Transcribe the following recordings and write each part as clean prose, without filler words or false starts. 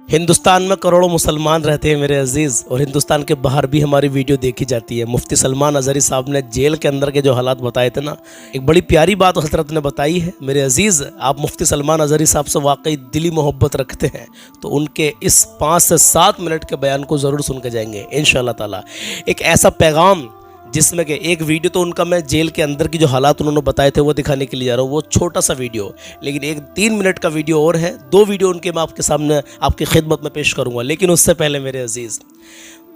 ہندوستان میں کروڑوں مسلمان رہتے ہیں میرے عزیز، اور ہندوستان کے باہر بھی ہماری ویڈیو دیکھی جاتی ہے۔ مفتی سلمان اظہری صاحب نے جیل کے اندر کے جو حالات بتائے تھے نا، ایک بڑی پیاری بات حضرت نے بتائی ہے میرے عزیز۔ آپ مفتی سلمان اظہری صاحب سے واقعی دلی محبت رکھتے ہیں تو ان کے اس 5 سے 7 منٹ کے بیان کو ضرور سن کے جائیں گے انشاءاللہ تعالی۔ ایک ایسا پیغام جس میں کہ ایک ویڈیو تو ان کا میں جیل کے اندر کی جو حالات انہوں نے بتائے تھے وہ دکھانے کے لیے جا رہا ہوں، وہ چھوٹا سا ویڈیو، لیکن ایک 3 منٹ کا ویڈیو اور ہے، 2 ویڈیو ان کے میں آپ کے سامنے آپ کی خدمت میں پیش کروں گا۔ لیکن اس سے پہلے میرے عزیز،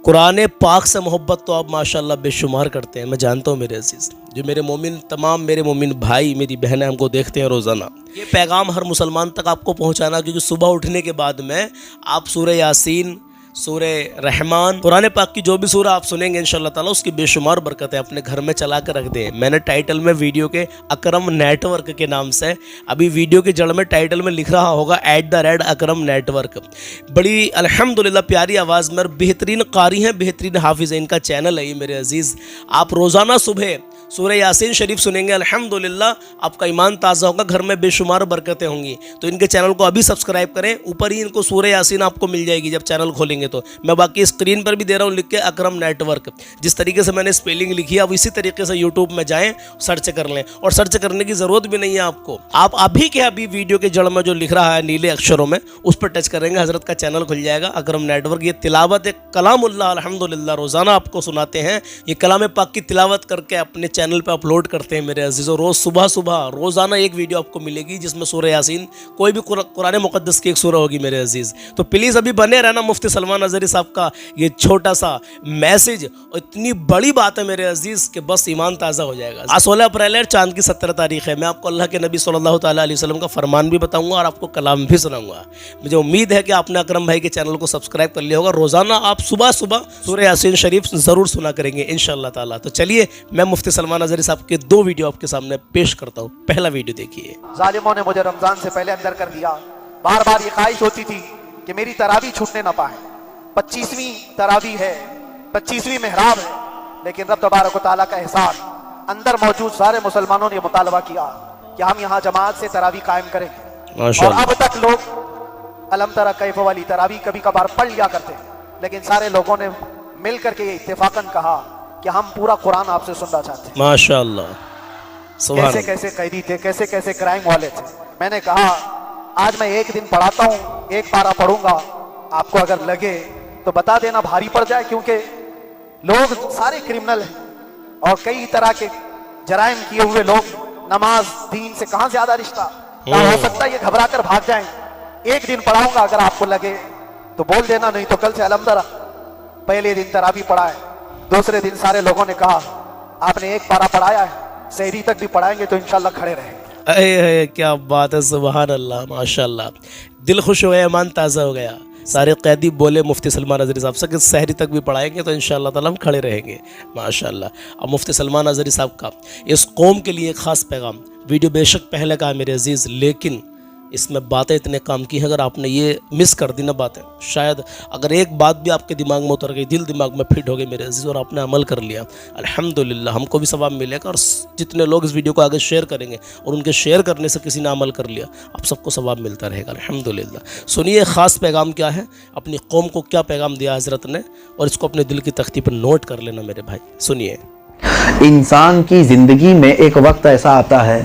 قرآن پاک سے محبت تو آپ ماشاءاللہ بے شمار کرتے ہیں، میں جانتا ہوں میرے عزیز۔ جو میرے مومن، تمام میرے مومن بھائی، میری بہنیں ہم کو دیکھتے ہیں روزانہ، یہ پیغام ہر مسلمان تک آپ کو پہنچانا، کیونکہ صبح اٹھنے کے بعد میں آپ سورہ یاسین، سورہ رحمان، قرآن پاک کی جو بھی سورہ آپ سنیں گے انشاءاللہ تعالی اس کی بے شمار برکتیں اپنے گھر میں چلا کر رکھ دیں۔ میں نے ٹائٹل میں ویڈیو کے اکرم نیٹ ورک کے نام سے، ابھی ویڈیو کے جڑ میں ٹائٹل میں لکھ رہا ہوگا @اکرم نیٹ ورک۔ بڑی الحمدللہ پیاری آواز میں، بہترین قاری ہیں، بہترین حافظ ہیں، ان کا چینل ہے یہ میرے عزیز۔ آپ روزانہ صبح سورہ یاسین شریف سنیں گے، الحمدللہ آپ کا ایمان تازہ ہوگا، گھر میں بے شمار برکتیں ہوں گی۔ تو ان کے چینل کو ابھی سبسکرائب کریں، اوپر ہی ان کو سورہ یاسین آپ کو مل جائے گی جب چینل کھولیں گے تو۔ میں باقی اسکرین پر بھی دے رہا ہوں لکھ کے اکرم نیٹ ورک، جس طریقے سے میں نے اسپیلنگ لکھی ہے اب اسی طریقے سے یوٹیوب میں جائیں، سرچ کر لیں، اور سرچ کرنے کی ضرورت بھی نہیں ہے آپ کو۔ آپ ابھی کے ابھی ویڈیو کے جڑ میں جو لکھ رہا ہے نیلے اکشروں میں، اس پر ٹچ کریں گے، حضرت کا چینل کھل جائے گا اکرم نیٹ ورک۔ یہ تلاوت کلام اللہ الحمدللہ روزانہ آپ کو سناتے ہیں، یہ کلام پاک کی تلاوت کر کے اپنے چینل پہ اپلوڈ کرتے ہیں میرے عزیزوں۔ روز صبح روزانہ ایک ویڈیو آپ کو ملے گی جس میں سورہ یاسین، کوئی بھی قرآن مقدس کی ایک سورہ ہوگی میرے عزیز۔ تو پلیز ابھی بنے رہنا مفتی سلمان اظہری صاحب کا یہ چھوٹا سا میسج، اور اتنی بڑی بات ہے میرے عزیز کہ بس ایمان تازہ ہو جائے گا۔ 16 اپریل ہے، چاند کی 17 تاریخ ہے۔ میں آپ کو اللہ کے نبی صلی اللہ تعالیٰ علیہ وسلم کا فرمان بھی بتاؤں گا اور آپ کو کلام بھی سناؤں گا۔ مجھے امید ہے کہ آپ نے اکرم بھائی کے چینل کو سبسکرائب کر لیا ہوگا۔ روزانہ آپ صبح سورہ یاسین شریف ضرور سنا کریں گے انشاءاللہ تعالیٰ۔ تو چلیے میں مفتی سلمان اظہری صاحب کے 2 ویڈیو آپ کے سامنے پیش کرتا ہوں۔ پہلا ویڈیو دیکھیے۔ ظالموں نے مجھے رمضان سے پہلے اندر کر دیا، بار بار یہ خواہش ہوتی تھی کہ میری تراویح چھوٹنے نہ پائے۔ 25ویں تراویح ہے، 25ویں محراب ہے، لیکن رب تبارک و تعالیٰ کا احسان، اندر موجود سارے مسلمانوں نے مطالبہ کیا کہ ہم یہاں جماعت سے تراویح قائم کریں گے، اور اب تک لوگ الم تری کیف والی تراویح کبھی کبھار پڑھ لیا کرتے، لیکن سارے لوگوں نے مل کر کے یہ اتفاقاً کہا کہ ہم پورا قرآن آپ سے سننا چاہتے ہیں۔ ماشاءاللہ، کیسے کیسے قیدی تھے، کیسے کیسے کرائم والے تھے۔ میں نے کہا آج میں ایک دن پڑھاتا ہوں، ایک پارہ پڑھوں گا، آپ کو اگر لگے تو بتا دینا، بھاری پڑ جائے، کیونکہ لوگ سارے کرمنل ہیں اور کئی طرح کے جرائم کیے ہوئے لوگ، نماز دین سے کہاں زیادہ رشتہ، ہو سکتا ہے یہ گھبرا کر بھاگ جائیں۔ ایک دن پڑھاؤں گا، اگر آپ کو لگے تو بول دینا، نہیں تو کل سے الحمدللہ پہلے دن تراویح پڑھائے، دوسرے دن سارے لوگوں نے کہا آپ نے ایک پارہ پڑھایا ہے، سحری تک بھی پڑھائیں گے تو انشاءاللہ کھڑے رہیں گے۔ اے کیا بات ہے، سبحان اللہ، ماشاءاللہ، دل خوش ہو گیا، ایمان تازہ ہو گیا۔ سارے قیدی بولے مفتی سلمان اظہری صاحب سے کہ سحری تک بھی پڑھائیں گے تو انشاءاللہ تعالیٰ ہم کھڑے رہیں گے، ماشاءاللہ۔ اب مفتی سلمان اظہری صاحب کا اس قوم کے لیے ایک خاص پیغام، ویڈیو بے شک پہلے کا ہے میرے عزیز، لیکن اس میں باتیں اتنے کام کی ہیں، اگر آپ نے یہ مس کر دی نا باتیں، شاید اگر ایک بات بھی آپ کے دماغ میں اتر گئی، دل دماغ میں فٹ ہو گئی میرے عزیز، اور آپ نے عمل کر لیا، الحمدللہ ہم کو بھی ثواب ملے گا، اور جتنے لوگ اس ویڈیو کو آگے شیئر کریں گے اور ان کے شیئر کرنے سے کسی نے عمل کر لیا، آپ سب کو ثواب ملتا رہے گا الحمدللہ۔ سنیے خاص پیغام کیا ہے، اپنی قوم کو کیا پیغام دیا حضرت نے، اور اس کو اپنے دل کی تختی پر نوٹ کر لینا میرے بھائی، سنیے۔ انسان کی زندگی میں ایک وقت ایسا آتا ہے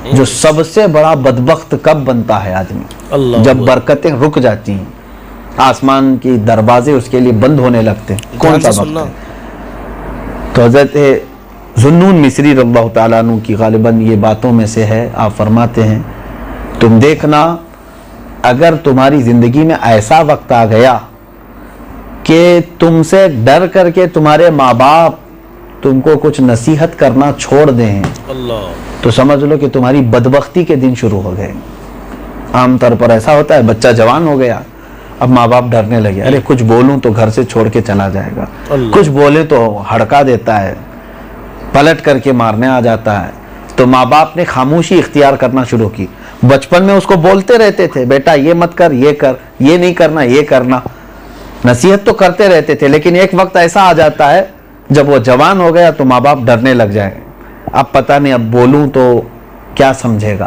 جو سب سے بڑا بدبخت کب بنتا ہے آدمی، جب برکتیں رک جاتی ہیں، آسمان کی دروازے اس کے لیے بند ہونے لگتے ہیں۔ کون سا وقت ہے؟ تو حضرت ذوالنون مصری رضی اللہ تعالیٰ عنہ کی غالباً یہ باتوں میں سے ہے، آپ فرماتے ہیں تم دیکھنا اگر تمہاری زندگی میں ایسا وقت آ گیا کہ تم سے ڈر کر کے تمہارے ماں باپ تم کو کچھ نصیحت کرنا چھوڑ دیں، تو سمجھ لو کہ تمہاری بدبختی کے دن شروع ہو گئے۔ عام طور پر ایسا ہوتا ہے، بچہ جوان ہو گیا، اب ماں باپ ڈرنے لگے، ارے کچھ بولوں تو گھر سے چھوڑ کے چلا جائے گا، کچھ بولے تو ہڑکا دیتا ہے، پلٹ کر کے مارنے آ جاتا ہے۔ تو ماں باپ نے خاموشی اختیار کرنا شروع کی۔ بچپن میں اس کو بولتے رہتے تھے، بیٹا یہ مت کر، یہ کر، یہ نہیں کرنا، یہ کرنا، نصیحت تو کرتے رہتے تھے، لیکن ایک وقت ایسا آ جاتا ہے جب وہ جوان ہو گیا تو ماں باپ ڈرنے لگ جائے، اب پتہ نہیں اب بولوں تو کیا سمجھے گا۔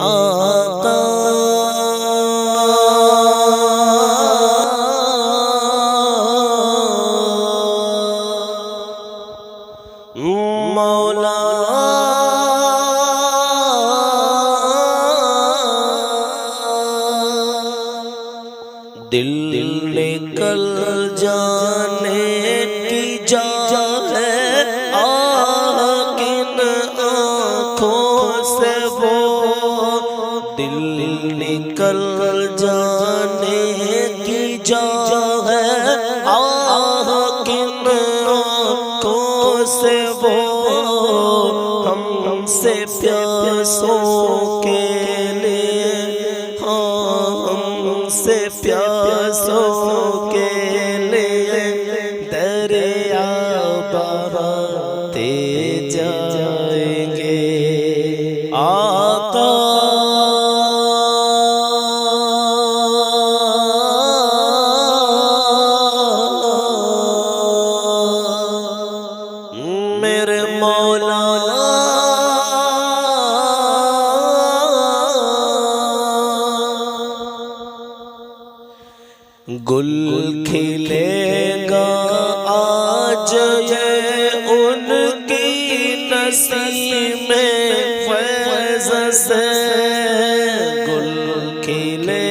آقا مولا دل نکل جانے کی جا ہے کن آنکھوں سے وہ دل نکل جانے کی جا ہے کن آنکھوں سے وہ ہم سے پیاسوں کے لیے ہم سے پیاسوں کے لیے دریا بہاتے جائیں گے آقا میرے مولا گل کھلے گا آج یہ ان کی نسیم فیض سے گل کھلے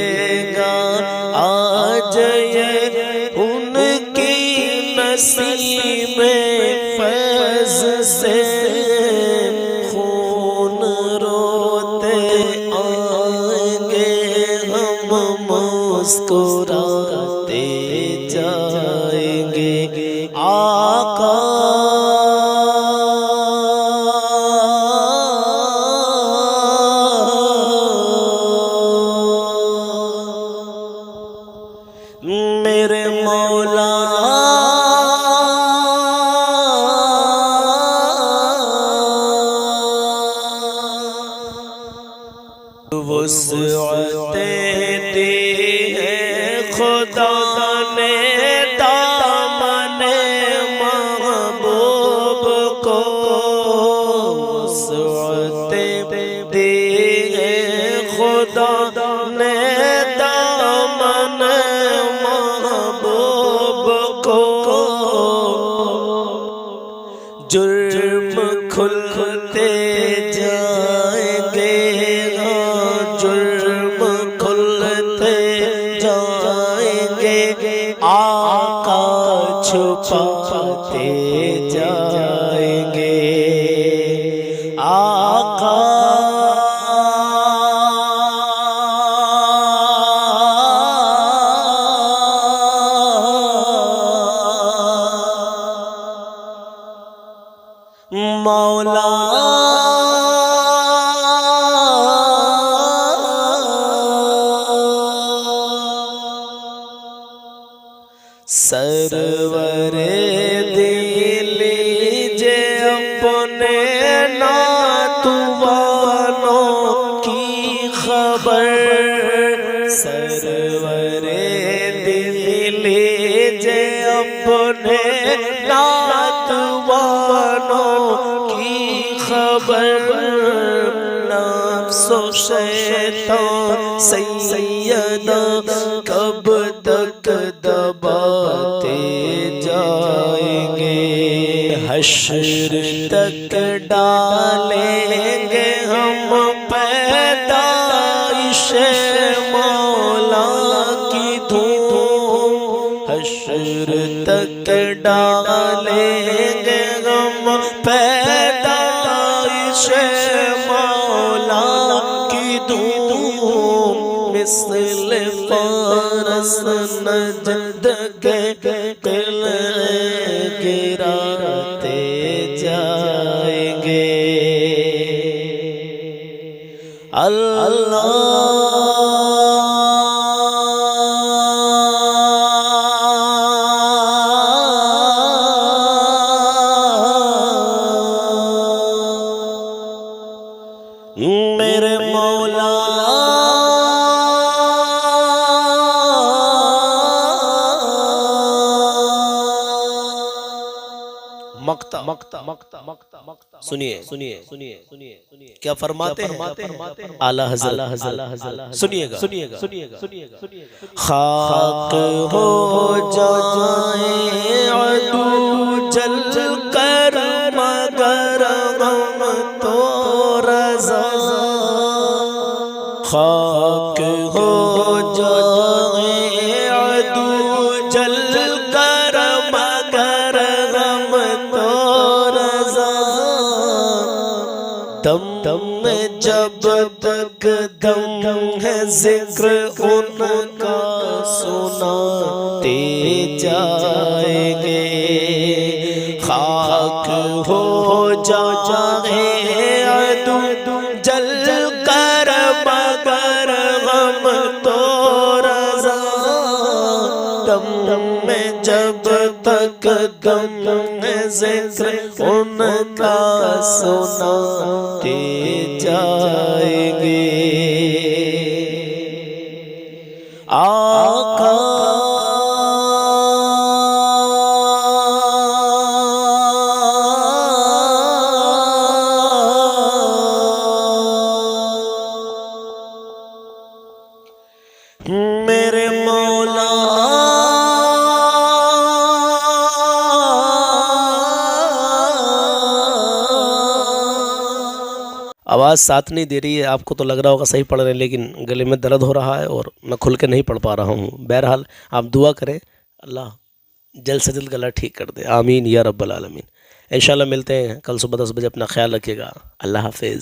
گا آج یہ ان کی نسیم فیض سے خون روتے آئیں گے ہم مسکراتے جائیں گے آقا میرے مولا وسعتیں دی ہے خدا نے دامن محبوب کو وسعتیں دی ہے خدا نے دامن محبوب کو جرم کھلتے جائیں گے جرم کھلتے جائیں گے آقا چھپاتے جائیں گے آقا مولا سرور دل لیجے اپنے ناتوانوں کی خبر سرور دل لیجے اپنے ناتوانوں کی خبر نفس و شیطان سیدہ کب تک دباتے جائیں گے حشر تک ڈالیں گے ہم پیدائش مولا کی دھوم حشر تک ڈالیں گے ہم پیدائش مولا کی دھوم مثل فارس نجد کے قلعے گراتے جائیں گے اللہ میرے مولا مقطع سنیے کیا فرماتے ہیں اعلیٰ حضرت، سنیے گا خاک ہو جائیں عدو جل کر مگر غم تو رضا، خاک ہو جائیں عدو جل کر مگر غم تو رضا، دم میں جب تک دم ہے ذکر ان کا سناتے جائیں گے، خاک ہو جائیں عدو جل کر مگر غم تو رضا، دم میں جب تک دم ہے ذکر ان کا سناتے جائیں گے، آقا میرے مولا آواز ساتھ نہیں دے رہی ہے، آپ کو تو لگ رہا ہوگا صحیح پڑھ رہے ہیں لیکن گلے میں درد ہو رہا ہے اور میں کھل کے نہیں پڑھ پا رہا ہوں۔ بہرحال آپ دعا کریں اللہ جلد سے جلد گلا ٹھیک کر دے، آمین یا رب العالمین۔ انشاءاللہ ملتے ہیں کل صبح 10 بجے، اپنا خیال رکھیے گا، اللہ حافظ۔